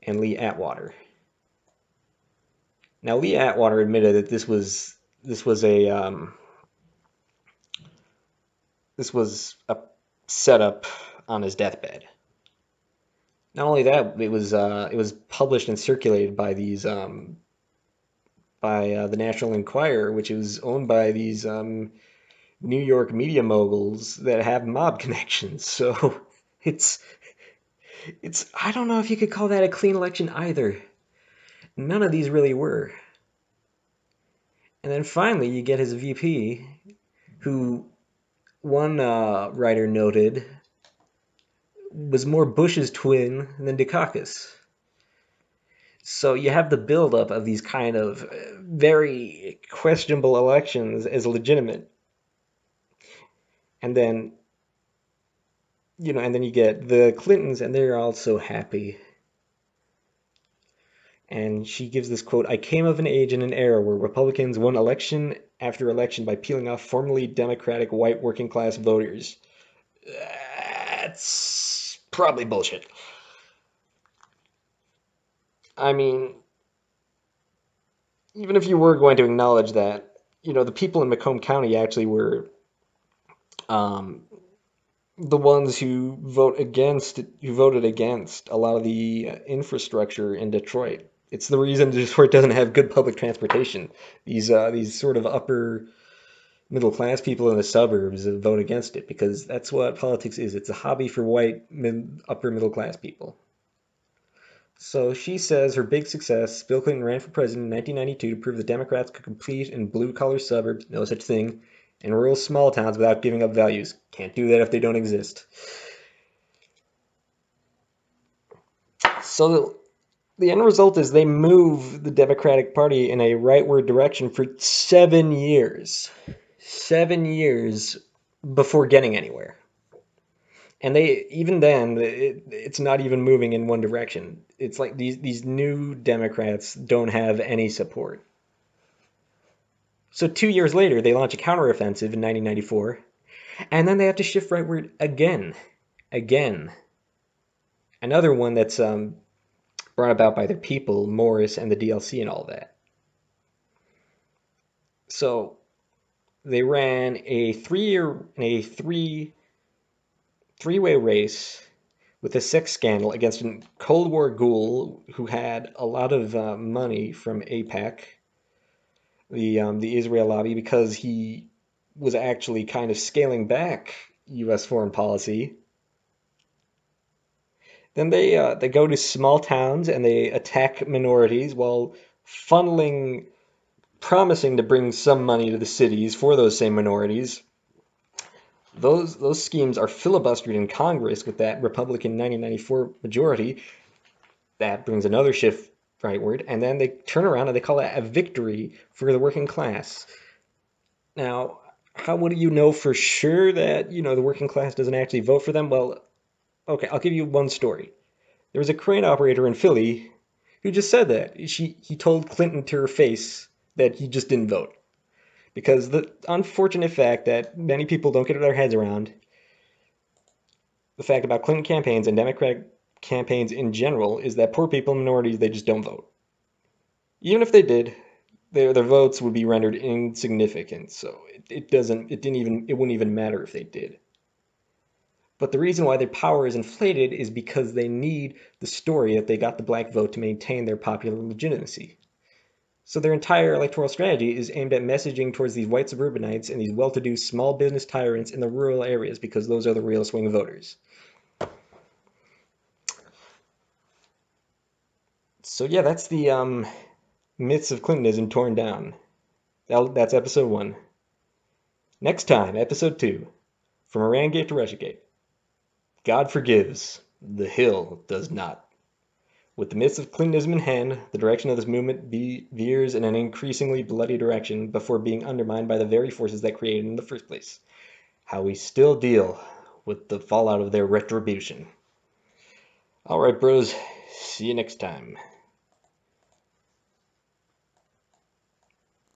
and Lee Atwater. Now, Lee Atwater admitted that this was a setup on his deathbed. Not only that, it was published and circulated by these by the National Enquirer, which is owned by these New York media moguls that have mob connections. So it's it's I don't know if you could call that a clean election either. None of these really were. And then finally, you get his VP, who one writer noted was more Bush's twin than Dukakis. So you have the buildup of these kind of very questionable elections as legitimate, and then and then you get the Clintons, and they're all so happy. And she gives this quote: "I came of an age and an era where Republicans won election after election by peeling off formerly Democratic white working class voters." That's probably bullshit. I mean, even if you were going to acknowledge that, the people in Macomb County actually were um, the ones who voted against a lot of the infrastructure in Detroit. It's the reason Detroit doesn't have good public transportation. These sort of upper middle class people in the suburbs vote against it because that's what politics is. It's a hobby for upper middle class people. So she says her big success, Bill Clinton ran for president in 1992 to prove that Democrats could compete in blue-collar suburbs, no such thing, and rural small towns without giving up values. Can't do that if they don't exist. So the end result is they move the Democratic Party in a rightward direction for 7 years. 7 years before getting anywhere. And even then, it's not even moving in one direction. It's like these new Democrats don't have any support. So 2 years later, they launch a counteroffensive in 1994, and then they have to shift rightward again. Another one that's brought about by their people, Morris and the DLC and all that. So they ran a three-way race with a sex scandal against a Cold War ghoul who had a lot of money from AIPAC, the Israel lobby, because he was actually kind of scaling back U.S. foreign policy. Then they go to small towns and they attack minorities while funneling, promising to bring some money to the cities for those same minorities. Those schemes are filibustered in Congress with that Republican 1994 majority. That brings another shift rightward, and then they turn around and they call that a victory for the working class. Now, how would you know for sure that the working class doesn't actually vote for them? Well, okay, I'll give you one story. There was a crane operator in Philly who just said that. He told Clinton to her face that he just didn't vote. Because the unfortunate fact that many people don't get their heads around the fact about Clinton campaigns and Democratic campaigns in general is that poor people and minorities, they just don't vote. Even if they did, their votes would be rendered insignificant. So it wouldn't even matter if they did. But the reason why their power is inflated is because they need the story that they got the black vote to maintain their popular legitimacy. So their entire electoral strategy is aimed at messaging towards these white suburbanites and these well-to-do small business tyrants in the rural areas because those are the real swing voters. So yeah, that's the myths of Clintonism torn down. That's episode 1. Next time, episode 2, from Irangate to Russiagate. God forgives, the Hill does not. With the myths of Clintonism in hand, the direction of this movement veers in an increasingly bloody direction before being undermined by the very forces that created it in the first place. How we still deal with the fallout of their retribution. Alright, bros, see you next time.